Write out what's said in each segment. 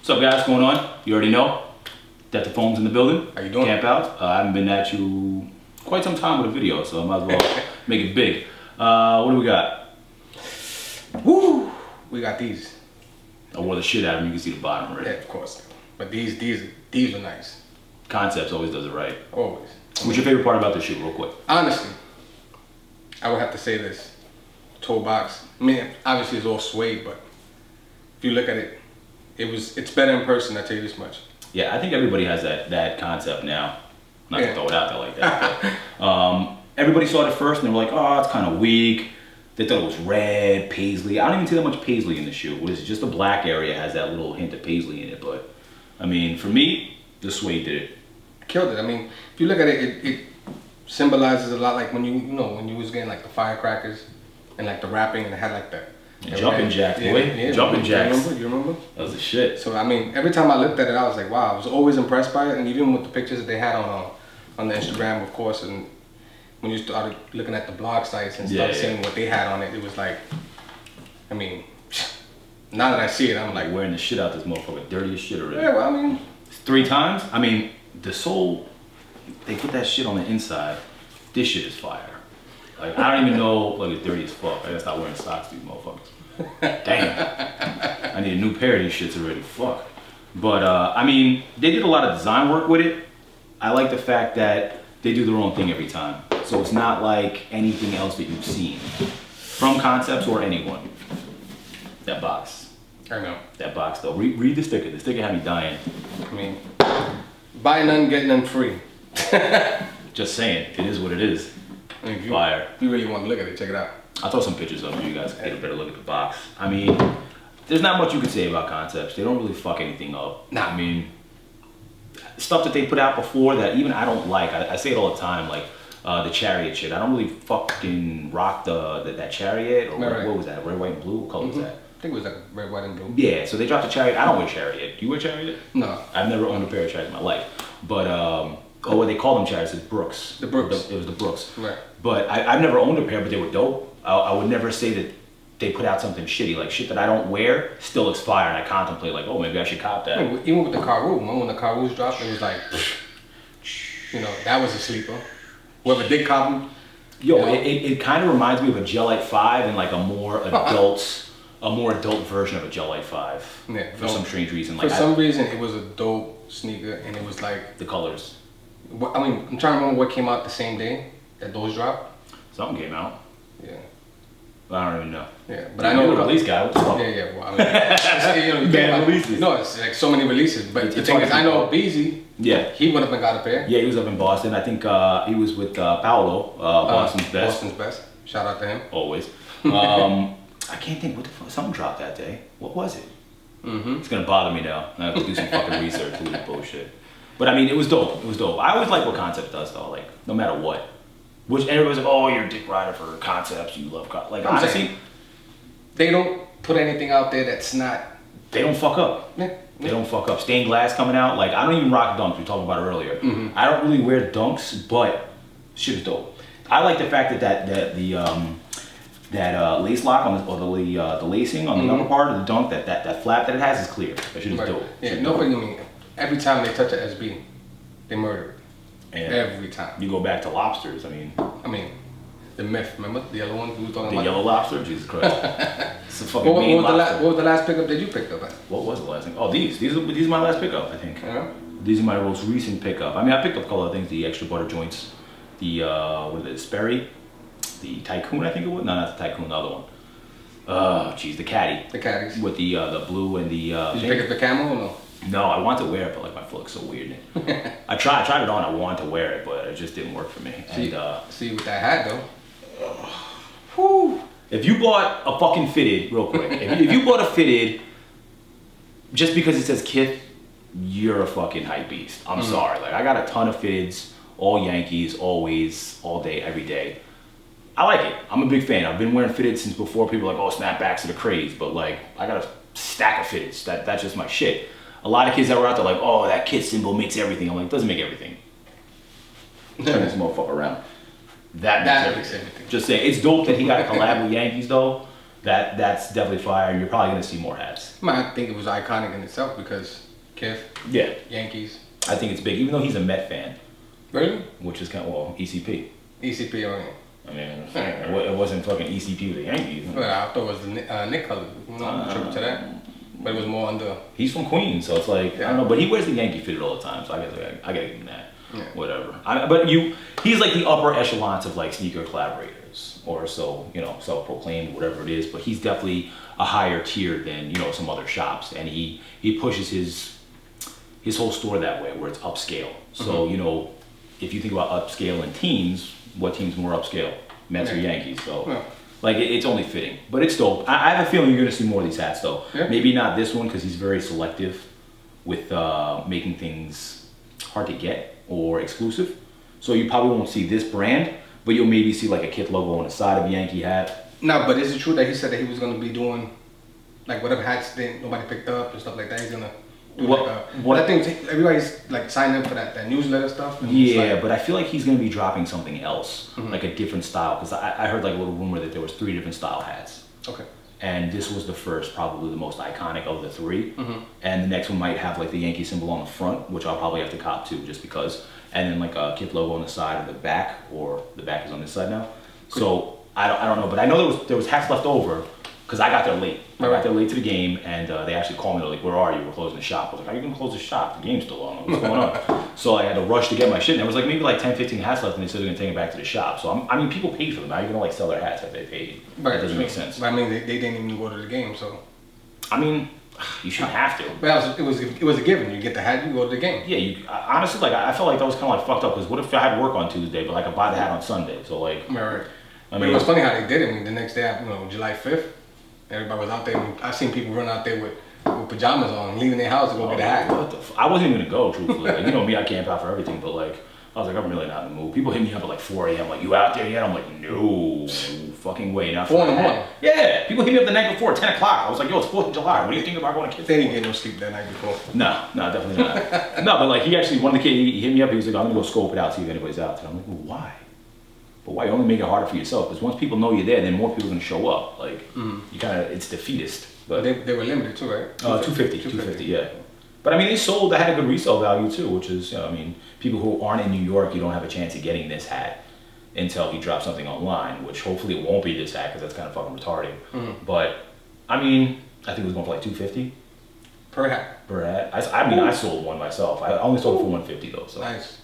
What's up, guys? What's going on? You already know that the phone's in the building. How you doing? Camp out. I haven't been at you quite some time with a video, so I might as well make it big. What do we got? Woo! We got these. I wore the shit out of them. You can see the bottom already. Yeah, of course. But these are nice. Concepts always does it right. Always. What's your favorite part about this shoe, real quick? Honestly, I would have to say this. Toe box. I mean, obviously it's all suede, but if you look at it, it's better in person, I tell you this much. Yeah, I think everybody has that concept now. Not to throw it out there like that. But, everybody saw it first and they were like, oh, it's kind of weak. They thought it was red, paisley. I don't even see that much paisley in the shoe. It's just the black area has that little hint of paisley in it. But, I mean, for me, the suede did it. Killed it. I mean, if you look at it, it symbolizes a lot like when when you was getting like the firecrackers and like the wrapping and it had like the jumping jacks, boy. Yeah, Jumping jacks. You remember? That was the shit. So, I mean, every time I looked at it, I was like, wow. I was always impressed by it. And even with the pictures that they had on the Instagram, of course, and when you started looking at the blog sites and stuff, seeing what they had on it, it was like, I mean, now that I see it, I'm like wearing the shit out this motherfucker, dirty as shit already. Yeah, well, I mean, 3 times. I mean, the sole, they put that shit on the inside. This shit is fire. Like, I don't even know, like, it's dirty as fuck. I gotta stop wearing socks, these motherfuckers. Damn. I need a new pair of these shits already. Fuck. But I mean, they did a lot of design work with it. I like the fact that they do their own thing every time. So it's not like anything else that you've seen from Concepts or anyone. That box. I know. That box though. Read the sticker. The sticker had me dying. I mean, buy none, get none free. Just saying, it is what it is. I mean, Fire. If you really want to look at it, check it out. I'll throw some pictures up so you guys can get a better look at the box. I mean, there's not much you could say about Concepts. They don't really fuck anything up. Nah. I mean, stuff that they put out before that even I don't like. I say it all the time, like the Chariot shit. I don't really fucking rock that Chariot or what was that? Red, white, and blue? What color was that? I think it was like red, white, and blue. Yeah, so they dropped the Chariot. I don't wear Chariot. You wear Chariot? No. I've never owned a pair of Chariot in my life. But, what they call them Chariots is Brooks. The Brooks. It was the Brooks. Right. But I've never owned a pair, but they were dope. I would never say that they put out something shitty. Like, shit that I don't wear still looks fire, and I contemplate, like, oh, maybe I should cop that. Even with the Caru, when the Carus dropped, it was like, that was a sleeper. Whoever did cop them. Yo, it kind of reminds me of a Gel-Lyte 5 and like a more adult version of a Gel-Lyte 5. Yeah. For some strange reason. Like, for some reason, it was a dope sneaker, and it was like the colors. I mean, I'm trying to remember what came out the same day that those dropped. Something came out. Yeah. I don't even know. Yeah, but I know the release guy. What's up? Yeah. Well, I mean, Bad releases. No, it's like so many releases. But the thing is, I know Beezy. Yeah. He would have got a pair. Yeah, he was up in Boston. I think he was with Paolo, Boston's best. Boston's best. Shout out to him. Always. I can't think. What the fuck? Something dropped that day. What was it? It's gonna bother me now. I have to do some fucking research to this bullshit. But I mean, it was dope. It was dope. I always like what Concept does, though. Like, no matter what. Which everybody's like, oh, you're a dick rider for Concepts. You love Like, honestly, they don't put anything out there that's not. They don't fuck up. Yeah. They don't fuck up. Stained glass coming out. Like, I don't even rock dunks. We talked about it earlier. I don't really wear dunks, but shit is dope. I like the fact that the lace lock on the lacing on the upper part of the dunk, that flap that it has is clear. That shit is dope. Yeah, nobody. I mean, every time they touch an SB, they murder it. And every time. You go back to lobsters. I mean, the myth. Remember the yellow one we were talking about? The yellow lobster. Jesus Christ. It's a fucking what lobster. was the last pickup that you picked up at? What was the last thing? Oh, these are my last pickup, I think. Yeah. These are my most recent pickup. I mean, I picked up a couple of things. The extra butter joints. The what is it? Sperry. The Tycoon, I think it was. No, not the Tycoon. The other one. Oh, geez, the Caddy. The Caddies. With the blue and the. Did you pick up the Camel or no? No, I wanted to wear it, but like my foot looks so weird. I tried it on. I wanted to wear it, but it just didn't work for me. See with that hat though. Whew. If you bought a fucking fitted, real quick, if you bought a fitted, just because it says Kith, you're a fucking hype beast. I'm sorry. Like, I got a ton of fitteds, all Yankees, always, all day, every day. I like it. I'm a big fan. I've been wearing fitteds since before people were like, oh, snapbacks are the craze. But like, I got a stack of fitteds. That's just my shit. A lot of kids that were out there like, oh, that Kith symbol makes everything. I'm like, it doesn't make everything. Turn this motherfucker around. That makes everything. Just saying, it's dope that he got a collab with Yankees though. that's definitely fire, and you're probably gonna see more hats. I think it was iconic in itself because Kith, Yeah, Yankees. I think it's big, even though he's a Met fan. Really? Which is kind of, well, ECP. ECP on it. I mean, it wasn't fucking ECP with the Yankees. Well, I thought it was the Nick color. Triple to that. But it was more under. He's from Queens, so it's like, I don't know, but he wears the Yankee fitted all the time, so I guess I gotta give him that. Yeah. Whatever. He's like the upper echelons of like sneaker collaborators, or so, self-proclaimed, whatever it is, but he's definitely a higher tier than, some other shops, and he pushes his whole store that way, where it's upscale. So, if you think about upscale in teams, what team's more upscale? Mets or Yankees? So, it's only fitting. But it's dope. I have a feeling you're going to see more of these hats, though. Yeah. Maybe not this one, because he's very selective with making things hard to get or exclusive. So you probably won't see this brand, but you'll maybe see like a Kith logo on the side of a Yankee hat. No, but is it true that he said that he was going to be doing, like, whatever hats nobody picked up and stuff like that? He's going to... I think everybody's like signing up for that newsletter stuff. Yeah, but I feel like he's going to be dropping something else, like a different style. Because I heard like a little rumor that there was 3 different style hats. Okay. And this was the first, probably the most iconic of the 3. And the next one might have like the Yankee symbol on the front, which I'll probably have to cop too, just because. And then like a Kith logo on the side of the back, or the back is on this side now. So I don't know, but I know there was hats left over. Because I got there late. I got there late to the game, and they actually called me. They're like, "Where are you? We're closing the shop." I was like, "How are you gonna close the shop? The game's still on. What's going on?" So I had to rush to get my shit. And there was like maybe like 10, 15 hats left, and they said they're gonna take it back to the shop. So I mean, people paid for them. Now you're gonna like sell their hats that they paid. Right, that doesn't make sense. But I mean, they didn't even go to the game, so. I mean, you shouldn't have to. But it was a given. You get the hat, you go to the game. Yeah, honestly, like I felt like that was kind of like fucked up. Because what if I had work on Tuesday, but I could buy the hat on Sunday? So like. Right. I mean, it was funny how they did it. I mean, the next day, July 5th. Everybody was out there. I seen people run out there with pajamas on, leaving their house to go get a hat. I wasn't even gonna go, truthfully. Like, me, I camp out for everything, but like, I was like, I'm really not in the mood. People hit me up at like 4 a.m. like, "You out there yet?" I'm like, "No fucking way." Not 4 in the morning. Yeah, people hit me up the night before, 10 o'clock. I was like, "Yo, it's 4th of July. What do you think about going to Kith?" They didn't get no sleep that night before. No, definitely not. No, but like, he actually, one of the kids, he hit me up. He was like, "I'm gonna go scope it out, see if anybody's out." And I'm like, "Well, why?" But why? You only make it harder for yourself, because once people know you're there, then more people are gonna show up. Like, you kind of, it's defeatist. But they were limited too, right? 250, yeah. But I mean, they sold. They had a good resale value too, which is, I mean, people who aren't in New York, you don't have a chance of getting this hat until he drops something online, which hopefully it won't be this hat, because that's kind of fucking retarded. But I mean, I think it was going for like 250 per hat. Per hat. I sold one myself. I only sold it for 150 though. So nice.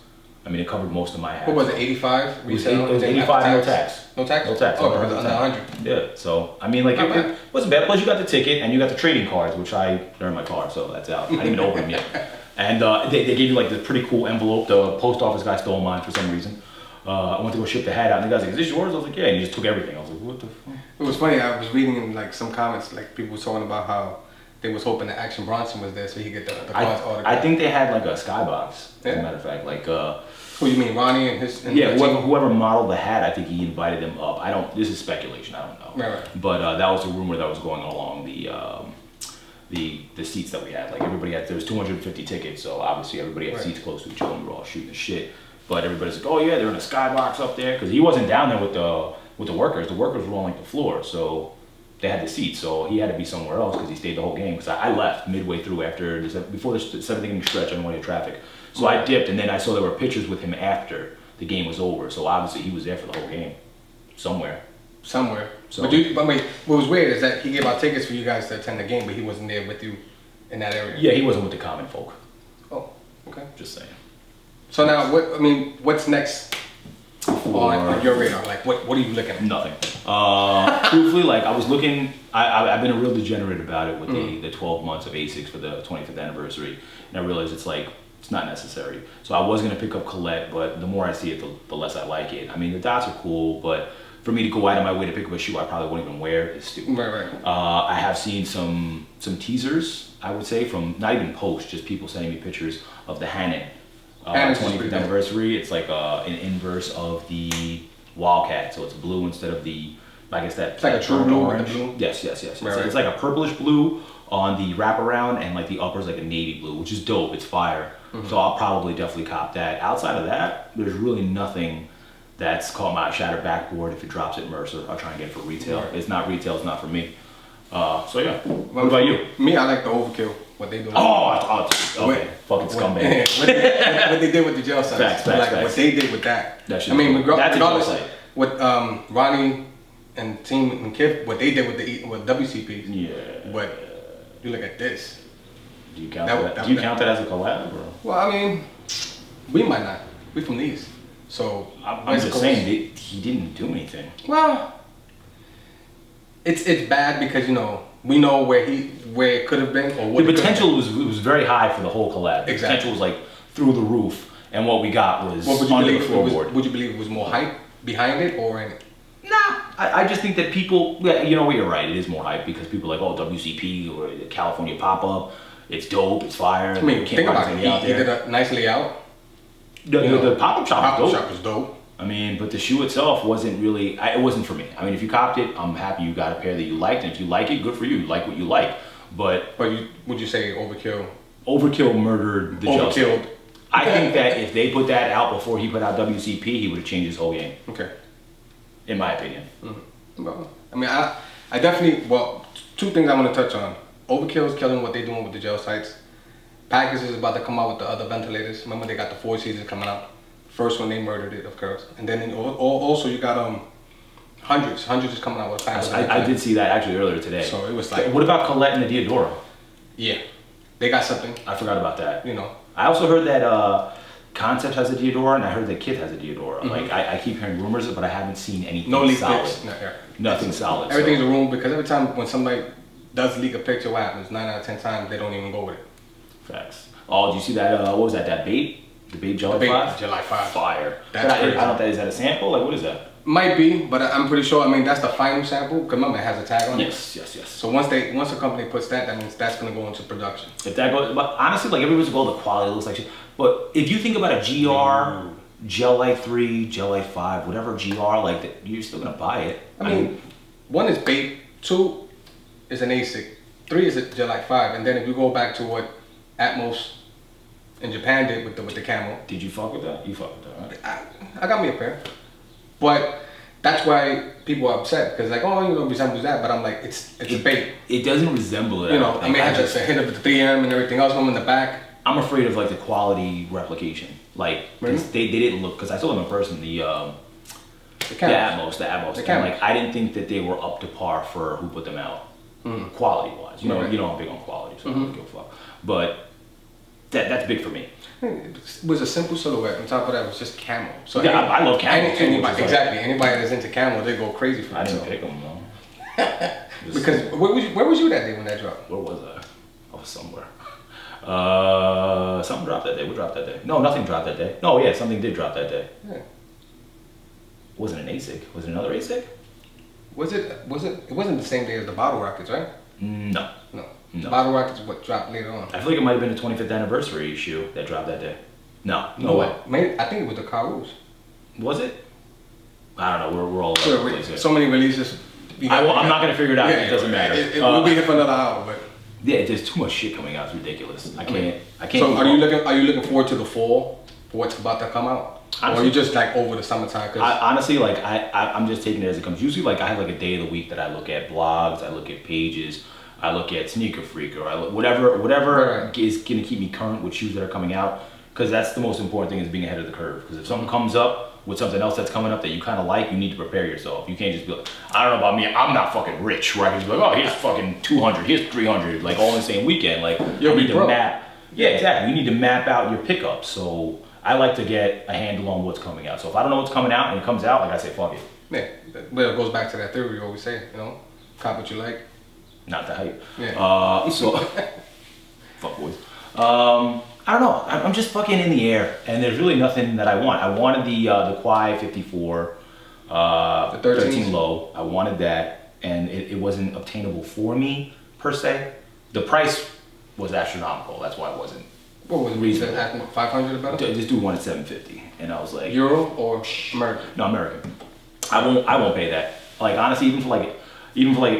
I mean, it covered most of my hats. What was it, 85 resale? It was 85, no tax. No tax? No tax. Oh, under 100. Yeah, so, I mean, like, it wasn't bad. Plus, you got the ticket, and you got the trading cards, which I earned my car, so that's out. I didn't even open them yet. And they gave you, like, this pretty cool envelope. The post office guy stole mine for some reason. I went to go ship the hat out, and the guy's like, "Is this yours?" I was like, "Yeah," and he just took everything. I was like, "What the fuck?" It was funny, I was reading in, like, some comments, like, people were talking about how they was hoping that Action Bronson was there so he could get the cards autographed. I think they had, like, a skybox, as a matter of fact. Like, who, you mean Ronnie and his... yeah, whoever modeled the hat, I think he invited them up. This is speculation, I don't know. Right. But that was a rumor that was going along the seats that we had. Like, there was 250 tickets, so obviously everybody had seats close to each other, and we were all shooting the shit. But everybody's like, "Oh yeah, they're in a skybox up there," because he wasn't down there with the workers. The workers were on like the floor, so they had the seats. So he had to be somewhere else because he stayed the whole game. Because I left midway through before the 7th inning stretch on the way to traffic. So I dipped, and then I saw there were pictures with him after the game was over. So obviously he was there for the whole game, somewhere. So. But wait, what was weird is that he gave out tickets for you guys to attend the game, but he wasn't there with you in that area. Yeah, he wasn't with the common folk. Oh, okay. Just saying. So now, what's next on your radar? Like, what are you looking at? Nothing. Truthfully, like, I was looking. I've been a real degenerate about it with the 12 months of ASICs for the 25th anniversary, and I realized it's not necessary. So I was gonna pick up Colette, but the more I see it, the less I like it. I mean, the dots are cool, but for me to go out of my way to pick up a shoe I probably wouldn't even wear is stupid. Right. I have seen some teasers, I would say, from not even posts, just people sending me pictures of the Hannon 25th anniversary. It's like an inverse of the Wildcat, so it's blue instead of the, I guess that. It's like a true blue orange. Blue? Yes. Right. It's like a purplish blue on the wraparound, and like the upper's like a navy blue, which is dope. It's fire. So I'll probably definitely cop that. Outside of that, there's really nothing That's called my shattered backboard. If it drops at Mercer, I'll try and get it for retail. Right. It's not retail, it's not for me. So yeah. What about you? Me, I like the overkill. What they do. Okay. Fucking scumbag. What they did with the gel sites. Facts. What they did with that. That's regardless what Ronnie and team and Kip, what they did with WCPs. Yeah. But you look at this. Do you count that? Do you count that as a collab, bro? Well, I mean, we might not. We from these. So I'm just saying he didn't do anything. Well, it's bad because we know where it could have been or what the potential was very high for the whole collab. The Exactly. potential was like through the roof, and what we got was What would you under the believe? floorboard. Would you believe it was more hype behind it or in it? Nah, I just think that people, yeah, you know what, you're right. It is more hype because people are like, oh, WCP or the California pop up, it's dope, it's fire. I mean, think about it. He did a nice layout. The pop up shop was dope. I mean, but the shoe itself wasn't really, it wasn't for me. I mean, if you copped it, I'm happy you got a pair that you liked, and if you like it, good for you. You like what you like. But would you say overkill? Overkill murdered the gel. Overkilled. I think that if they put that out before he put out WCP, he would have changed his whole game. Okay. In my opinion. Mm-hmm. Well, I mean, I definitely, two things I want to touch on. Overkill is killing what they're doing with the gel sites. Packers is about to come out with the other ventilators. Remember, they got the 4 seasons coming out. First one, they murdered it, of course. And then also you got hundreds. Hundreds is coming out with Packers. I did see that actually earlier today. So it was like, what about Colette and the Diodora? Yeah, they got something. I forgot about that. I also heard that Concept has a Diodora, and I heard that Kith has a Diodora. Mm-hmm. Like I keep hearing rumors, but I haven't seen anything no leak solid. pics. Nothing solid. Everything's a rumor because every time when somebody does leak a picture, what happens? 9 out of 10 times they don't even go with it. Facts. Oh, did you see that? What was that? That bait? The bait July 5? July 5. Fire. That's crazy. I don't know. Is that a sample? Like, what is that? Might be, but I'm pretty sure. I mean, that's the final sample. Because remember, it has a tag on it. Yes. So once a company puts that means that's gonna go into production. If that goes, but honestly, like everybody's like, oh, the quality looks like shit. But if you think about a GR, Gel Light 3, Gel Light 5, whatever GR, like that, you're still gonna buy it. I mean, 1 is bait, 2 is an ASIC, 3 is a Gel Light 5, and then if you go back to what Atmos in Japan did with the camel. Did you fuck with that? You fuck with that, right? I got me a pair. But that's why people are upset because like, oh, it resembles that, but I'm like, it's a bait. It doesn't resemble it. I mean, it has a hit of the 3M and everything else from in the back. I'm afraid of like the quality replication. Like really? they didn't look, because I saw them in person. The Atmos. And like I didn't think that they were up to par for who put them out, quality wise. You know I'm big on quality, so I don't give a fuck. But that's big for me. It was a simple silhouette. On top of that, it was just camo. So yeah, I love camo. Anybody that's into camo, they go crazy for it. I didn't pick them though. Because where was you that day when that dropped? Where was I? I was somewhere. Something dropped that day. What dropped that day? No, nothing dropped that day. No, yeah, something did drop that day. Yeah. Wasn't an ASIC. Was it another ASIC? Was it? It wasn't the same day as the Bottle Rockets, right? No. The Bottle Rockets what dropped later on. I feel like it might have been the 25th anniversary issue that dropped that day. No way. Maybe, I think it was the Karus. Was it? I don't know. We're all over the place here. So many releases. I'm not gonna figure it out. It doesn't matter. We'll be here for another hour, but. Yeah, there's too much shit coming out. It's ridiculous. I can't. So are you looking forward to the fall for what's about to come out? Honestly, or are you just like over the summertime? Honestly, like I'm just taking it as it comes. Usually, like I have like a day of the week that I look at blogs, I look at pages, I look at Sneaker Freak, or I look, whatever is gonna keep me current with shoes that are coming out. Because that's the most important thing, is being ahead of the curve. Because if something comes up with something else that's coming up that you kind of like, you need to prepare yourself. You can't just be like, I don't know about me, I'm not fucking rich, where I can just be like, oh, here's fucking 200, here's 300, like all in the same weekend. Like, you need to map. Yeah, exactly. You need to map out your pickups. So I like to get a handle on what's coming out. So if I don't know what's coming out and it comes out, like I say, fuck it. Yeah, but it goes back to that theory we always say, cop what you like. Not the hype. Yeah. Fuck boys. I don't know. I'm just fucking in the air, and there's really nothing that I want. I wanted the Quai 54, the 13 low. I wanted that, and it wasn't obtainable for me per se. The price was astronomical. That's why it wasn't. What was it? Reasonable. 500 about it? Just do one at 750, and I was like, Euro or American? No, American. I won't pay that. Like honestly, even for like,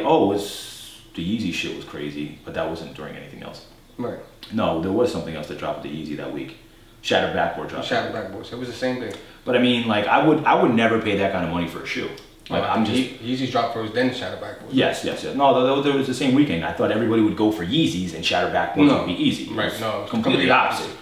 oh, the Yeezy shit was crazy, but that wasn't during anything else. Right. No, there was something else that dropped with the Yeezy that week. Shattered backboard dropped. Shattered backboard. So it was the same thing. But I mean, like, I would never pay that kind of money for a shoe. Like, I'm just Yeezys dropped first, then Shatterback. Yes. No, there was the same weekend. I thought everybody would go for Yeezys and Shatterback would be easy. Right. No, completely opposite.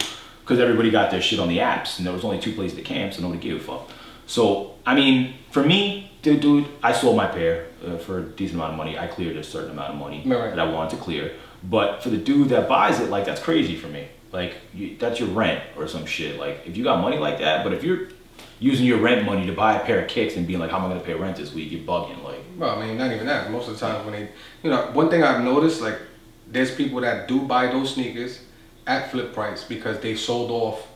Because everybody got their shit on the apps, and there was only 2 places to camp, so nobody gave a fuck. So I mean, for me, dude, I sold my pair for a decent amount of money. I cleared a certain amount of money that I wanted to clear. But for the dude that buys it, like, that's crazy for me. Like, that's your rent or some shit. Like, if you got money like that, but if you're using your rent money to buy a pair of kicks and being like, how am I gonna pay rent this week? You're bugging. Like, well, I mean, not even that. Most of the times when they, you know, one thing I've noticed, like, there's people that do buy those sneakers at flip price because they sold off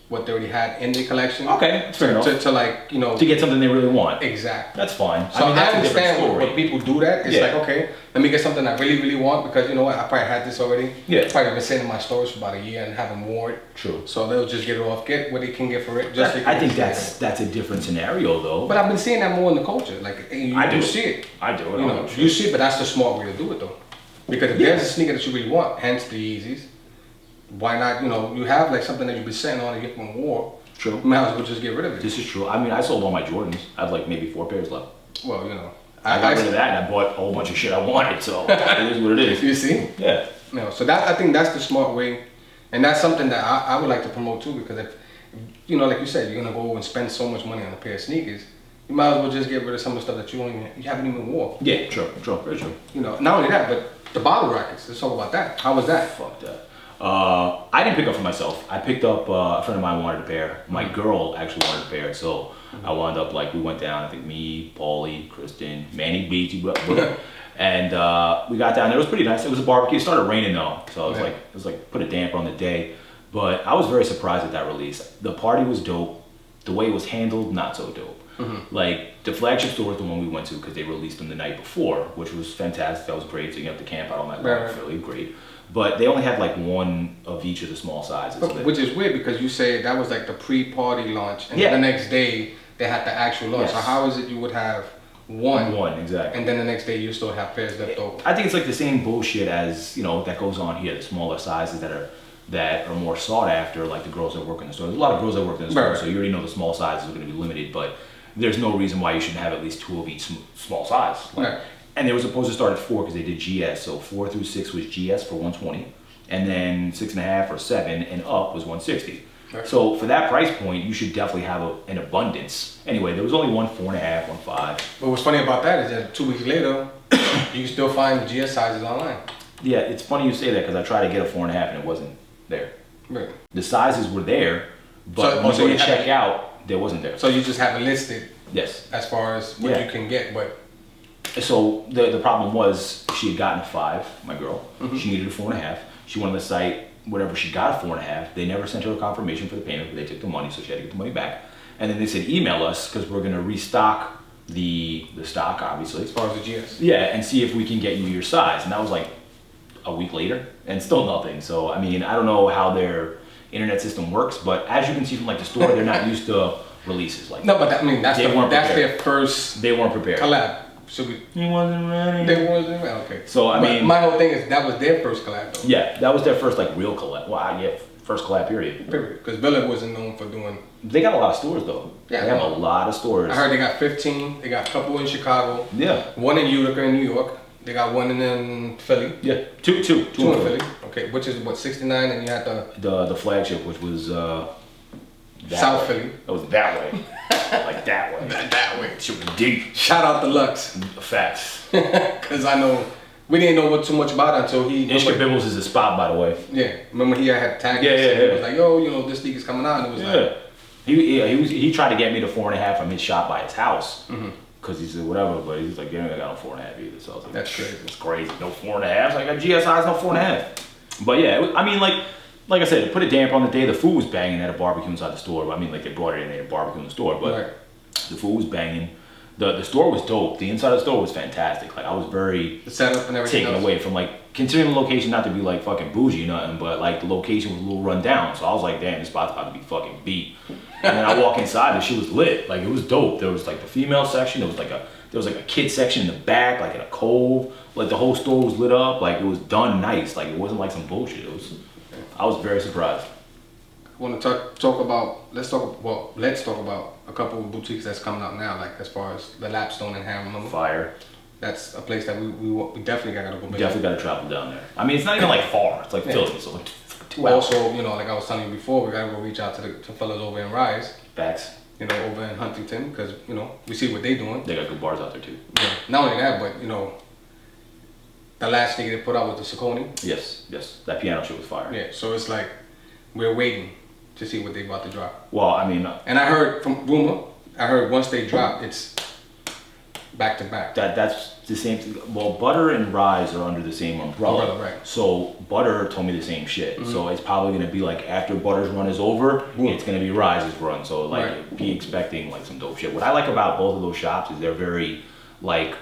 what they already had in their collection. Okay, that's fair enough. To like, you know, to get something they really want. Exactly. That's fine. So I mean, that's I understand when people do that. It's like, okay, let me get something I really, really want because you know what, I probably had this already. Yeah. Probably been sitting in my stores for about a year and haven't worn it. True. So they'll just get it off, get what they can get for it. I think that's a different scenario though. But I've been seeing that more in the culture. Like, you see it. I do it. You know, you see it, but that's the smart way to do it though. Because if there's a sneaker that you really want, hence the Yeezys, why not, you know, you have like something that you've been sitting on and get from war. True. You might as well just get rid of it. This is true. I mean, I sold all my Jordans. I have like maybe 4 pairs left. Well, you know. I got rid of that and I bought a whole bunch of shit I wanted, so it is what it is. You see? Yeah. No, so I think that's the smart way. And that's something that I would like to promote too, because if, you know, like you said, you're going to go and spend so much money on a pair of sneakers, you might as well just get rid of some of the stuff that you haven't even worn. Yeah, true, very true. You know, not only that, but the bottle rackets, let's talk about that. How was that? Fuck that. I didn't pick up for myself. I picked up, a friend of mine wanted a pair. My girl actually wanted a pair, so I wound up, like, we went down, I think me, Paulie, Kristen, Manny Beach, and we got down there. It was pretty nice. It was a barbecue. It started raining though, so it was like put a damper on the day. But I was very surprised at that release. The party was dope. The way it was handled, not so dope. Like, the flagship store was the one we went to because they released them the night before, which was fantastic. That was great. So you have to camp out all night long in Philly, great. But they only had like one of each of the small sizes. Which is weird because you say that was like the pre-party launch, and the next day they had the actual launch. So how is it you would have one, exactly, and then the next day you still have pairs left over? I think it's like the same bullshit as, you know, that goes on here. The smaller sizes that are more sought after, like the girls that work in the store. There's a lot of girls that work in the store, so you already know the small sizes are going to be limited. But there's no reason why you shouldn't have at least 2 of each small size. Like, and they were supposed to start at 4 because they did GS. So 4 through 6 was GS for 120, and then 6.5 or 7 and up was 160. So for that price point, you should definitely have an abundance. Anyway, there was only 1 4.5, 1 5. But what's funny about that is that 2 weeks later, you can still find the GS sizes online. Yeah, it's funny you say that because I tried to get a 4.5 and it wasn't there. Right. The sizes were there, but once you check out, there wasn't there. So you just have it listed. Yes. As far as what you can get, but. So the problem was she had gotten a 5, my girl. She needed a 4.5. She went on the site, whatever, she got a 4.5. They never sent her a confirmation for the payment, but they took the money, so she had to get the money back. And then they said, email us because we're going to restock the stock, obviously. As far as the GS. Yeah, and see if we can get you your size. And that was like a week later, and still nothing. So, I mean, I don't know how their internet system works, but as you can see from like the store, they're not used to releases like that. No, but I mean, that's their first. They weren't prepared. Collab. He wasn't ready. They wasn't ready. Okay. So I mean, my whole thing is that was their first collab though. Yeah, that was their first like real collab. Well, yeah, first collab period. Because Villa wasn't known for doing. They got a lot of stores though. Yeah, they have a lot of stores. I heard they got 15. They got a couple in Chicago. Yeah. 1 in Utica in New York. They got 1 in Philly. Yeah. Two in Philly. Okay, which is what 69, and you had the flagship, which was South Philly. It was that way. Like that way. that way. Shit was deep. Shout out to Lux. Facts. Because I know we didn't know too much about it until he. Ishka Bibbles is a spot, by the way. Yeah. Remember he had tagged us. He was like, yo, you know, this league is coming out. And it was like. He tried to get me to 4.5 from his shop by his house. Because he said whatever, but he's like, yeah, I got no 4.5 either. So I was like, that's crazy. It's crazy. No 4.5. So I got GSI's, no 4.5. But yeah, I mean, like I said, it put a damper on the day. The food was banging at a barbecue inside the store. I mean, like they brought it in, they had a barbecue in the store, but the food was banging. The store was dope. The inside of the store was fantastic. Like I was very the setup and everything taken away from like considering the location not to be like fucking bougie or nothing, but like the location was a little run down. So I was like, damn, this spot's about to be fucking beat. And then I walk inside and she was lit. Like it was dope. There was like the female section. There was like a kid section in the back, like in a cove. Like the whole store was lit up. Like it was done nice. Like it wasn't like some bullshit. I was very surprised. I want to talk about. Let's talk about a couple of boutiques that's coming out now, like as far as the Lapstone and Hammer. Fire. That's a place that we definitely gotta go visit. Definitely gotta travel down there. I mean, it's not even like far. It's like Philly, so like 2 hours. Also, you know, like I was telling you before, we gotta go reach out to the fellas over in Rise. Facts. You know, over in Huntington, because you know we see what they doing. They got good bars out there too. Yeah. Not only that, but you know, the last thing they put out was the Saucony. Yes. That piano shit was fire. Yeah. So it's like we're waiting to see what they about to drop. Well, I mean, and I heard from rumor. I heard once they drop, it's back to back. That's the same thing. Well, Butter and Rise are under the same umbrella. Right. So Butter told me the same shit. Mm-hmm. So it's probably gonna be like after Butter's run is over, it's gonna be Rise's run. So like be expecting like some dope shit. What I like about both of those shops is they're very like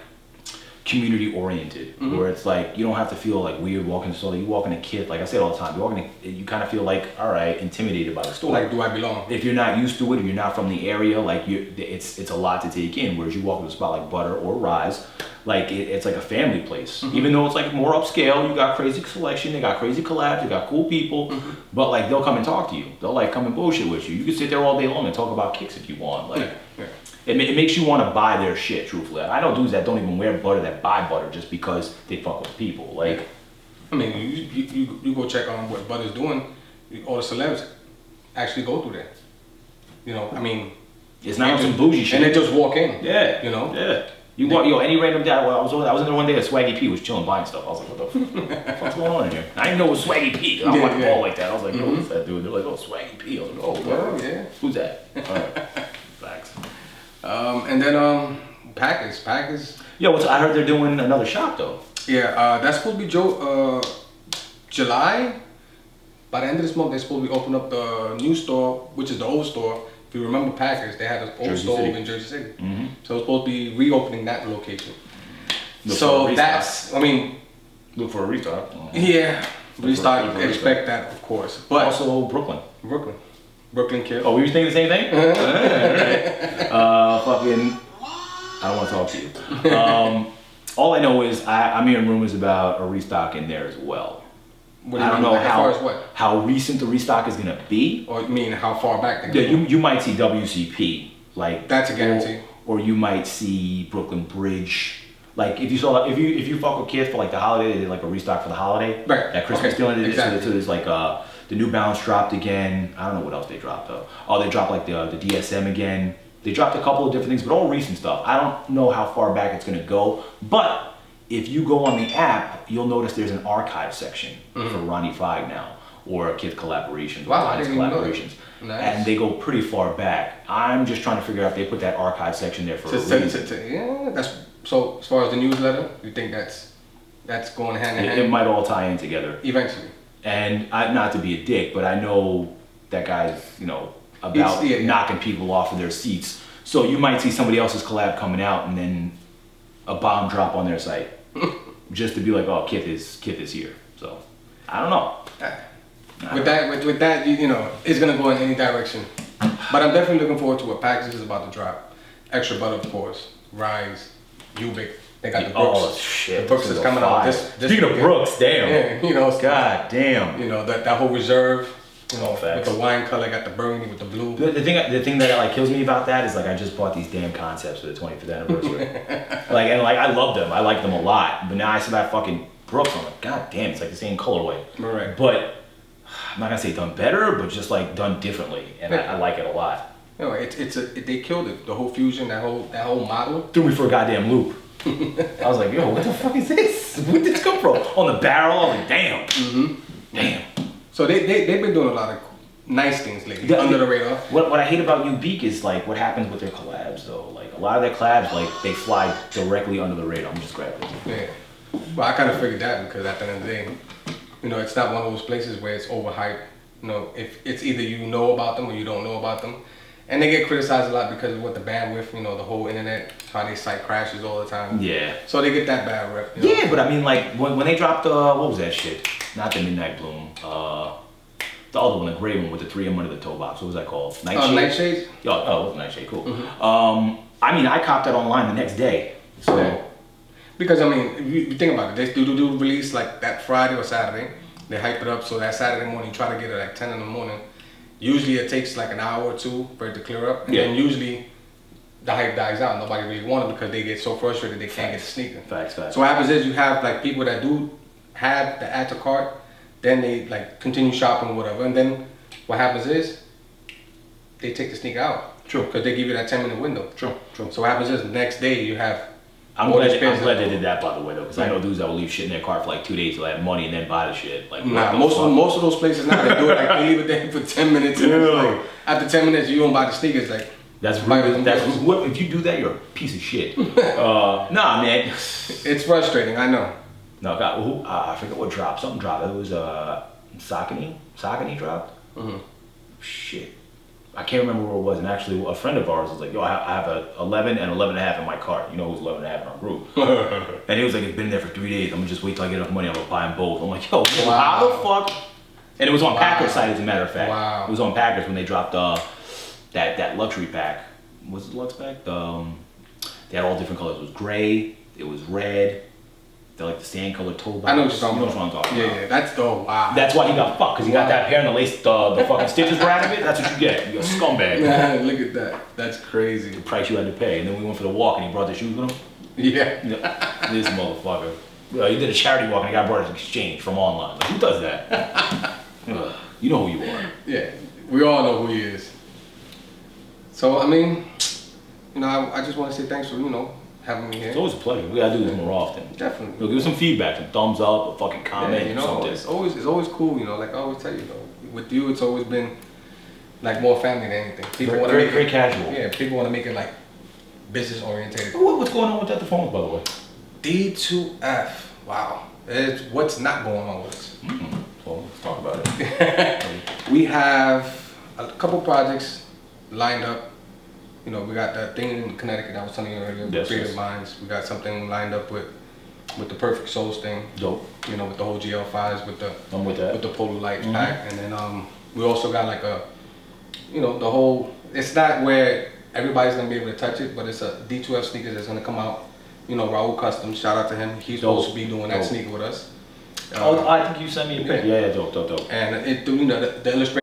community oriented, where it's like you don't have to feel like weird walking to the store. You walk in a kid, like I say it all the time, you kind of feel like, all right, intimidated by the store. Like, do I belong? If you're not used to it, or you're not from the area, like it's a lot to take in. Whereas you walk into a spot like Butter or Rise, like it's like a family place. Even though it's like more upscale, you got crazy selection, they got crazy collabs, they got cool people, but like they'll come and talk to you. They'll like come and bullshit with you. You can sit there all day long and talk about kicks if you want. Like. Yeah. It makes you want to buy their shit, truthfully. I know dudes that don't even wear Butter that buy Butter just because they fuck with people. Like, I mean, you go check on what Butter's doing. All the celebs actually go through that. You know, I mean, it's not some bougie shit. And they just walk in. Yeah, you know. Yeah. You walk, any random guy. I was in there one day. Swaggy P was chilling buying stuff. I was like, what the fuck's going on in here? I didn't know it was Swaggy P. I don't want to ball like that. I was like, who's that dude? They're like, oh, Swaggy P. I was like, oh, yeah. Who's that? All right. Facts. And then Packers. Yo, I heard they're doing another shop though. Yeah, that's supposed to be July. By the end of this month, they're supposed to be opening up the new store, which is the old store. If you remember Packers, they had an old store over in Jersey City. So it's supposed to be reopening that location. So that's, I mean, look for a restock. Yeah, restock. Expect that, of course. But also Brooklyn Kill. Oh, we were thinking the same thing? Right. Fucking, I don't want to talk to you. All I know is I'm hearing rumors about a restock in there as well. What do you mean? Know how recent the restock is going to be. Or you mean how far back they go? Yeah, you might see WCP. Like, that's a guarantee. Or you might see Brooklyn Bridge. Like if you fuck with kids for like the holiday, they did like a restock for the holiday. Right. That Christmas deal. Exactly. So there's like the New Balance dropped again. I don't know what else they dropped though. Oh, they dropped like the DSM again. They dropped a couple of different things, but all recent stuff. I don't know how far back it's gonna go, but if you go on the app, you'll notice there's an archive section for Ronnie Fieg now, or Kid collaborations, or collaborations. Nice. And they go pretty far back. I'm just trying to figure out if they put that archive section there for a reason. Yeah, that's so. As far as the newsletter, you think that's going hand in hand? It might all tie in together eventually. And not to be a dick, but I know that guy's about knocking people off of their seats. So you might see somebody else's collab coming out and then a bomb drop on their site, just to be like, oh, Kith is here. So I don't know. With that, it's gonna go in any direction. But I'm definitely looking forward to what Packers is about to drop. Extra Butter, of course. Rise, Ubik. They got the Brooks. Oh shit! The Brooks is coming out. This Speaking of Brooks, damn. Yeah, God damn. That whole reserve. With the wine color, got the burgundy with the blue. The thing that like kills me about that is like I just bought these damn concepts for the 25th anniversary. I love them. I like them a lot. But now I see that fucking Brooks. I'm like, God damn, it's like the same colorway. Right. But I'm not gonna say done better, but just like done differently, and I like it a lot. No, they killed it. The whole fusion, that whole model. Threw me for a goddamn loop. I was like, yo, what the fuck is this? Where did this come from? On the barrel, I was like, damn. Damn. So they've been doing a lot of nice things lately, under the radar. What I hate about Ubik is like what happens with their collabs though. Like a lot of their collabs, like they fly directly under the radar. I'm just grabbing it. Yeah. Well, I kind of figured that because at the end of the day, it's not one of those places where it's overhyped. If it's either you know about them or you don't know about them. And they get criticized a lot because of what the bandwidth, the whole internet, how they site crashes all the time. Yeah. So they get that bad rep. Yeah, but I mean, like when they dropped what was that shit? Not the Midnight Bloom. The other one, the gray one with the 3 of them under the toe box. What was that called? Nightshade? Nightshade? Oh, it was Nightshade. Cool. I mean, I copped that online the next day. So. Yeah. Because I mean, if you think about it, they do release like that Friday or Saturday. They hype it up so that Saturday morning you try to get it at 10 in the morning. usually it takes like an hour or two for it to clear up, and then usually the hype dies out. Nobody really want it because they get so frustrated they can't get the sneaker. Facts. So what happens is you have like people that do have the add to cart, then they like continue shopping or whatever, and then what happens is they take the sneaker out. True. Because they give you that 10-minute window. True. So what happens is the next day you have. I'm glad they did that, by the way, though, because I know dudes that will leave shit in their cart for like 2 days till they have money and then buy the shit. Like, nah, most of those places now they do it like they leave it there for 10 minutes. And it's like, after 10 minutes you don't buy the sneakers. Like that's rude. If you do that, you're a piece of shit. Nah, man. It's frustrating. I know. No, God, I forget what dropped. Something dropped. It was Saucony dropped. Shit. I can't remember where it was, and actually a friend of ours was like, yo, I have a 11 and 11 and a half in my cart. You know who's 11 and a half in our group. And he was like, it's been there for 3 days. I'm gonna just wait till I get enough money, I'm gonna buy them both. I'm like, yo, how the fuck? And it was on Packers' site, as a matter of fact. Wow. It was on Packers when they dropped that luxury pack. Was it the Lux pack? They had all different colors. It was gray, it was red. They're like the sand colored toe box. I know what you're talking about. I'm talking about. Yeah, that's wow. That's why he got fucked, because he got that hair and the lace, the fucking stitches were out of it. That's what you get. You're a scumbag. Man, look at that. That's crazy. The price you had to pay. And then we went for the walk and he brought the shoes with him. Yeah. This motherfucker. He did a charity walk and the guy brought his exchange from online. Like, who does that? You know who you are. Yeah, we all know who he is. So, I mean, you know, I just want to say thanks for, you know, having me here. It's always a pleasure. We gotta do this more often. Definitely. Give us some feedback, some thumbs up, a fucking comment, you know, something. it's always cool, you know, like I always tell you, though. With you, it's always been like more family than anything. People want to make very it casual. Yeah, people want to make it like business oriented. What's going on with that phone, by the way? D2F. Wow. It's what's not going on with us. Well, let's talk about it. We have a couple projects lined up. You know, we got that thing in Connecticut I was telling you earlier, with Creative Minds. We got something lined up with the Perfect Souls thing. Dope. You know, with the whole GL5s, with the I'm with that. with the Polar Light pack, and then we also got like a, you know, the whole. It's not where everybody's gonna be able to touch it, but it's a D2F sneakers that's gonna come out. You know, Raul Customs. Shout out to him. He's supposed to be doing that sneaker with us. I think you sent me a pic. Yeah, dope. And it, you know, the illustration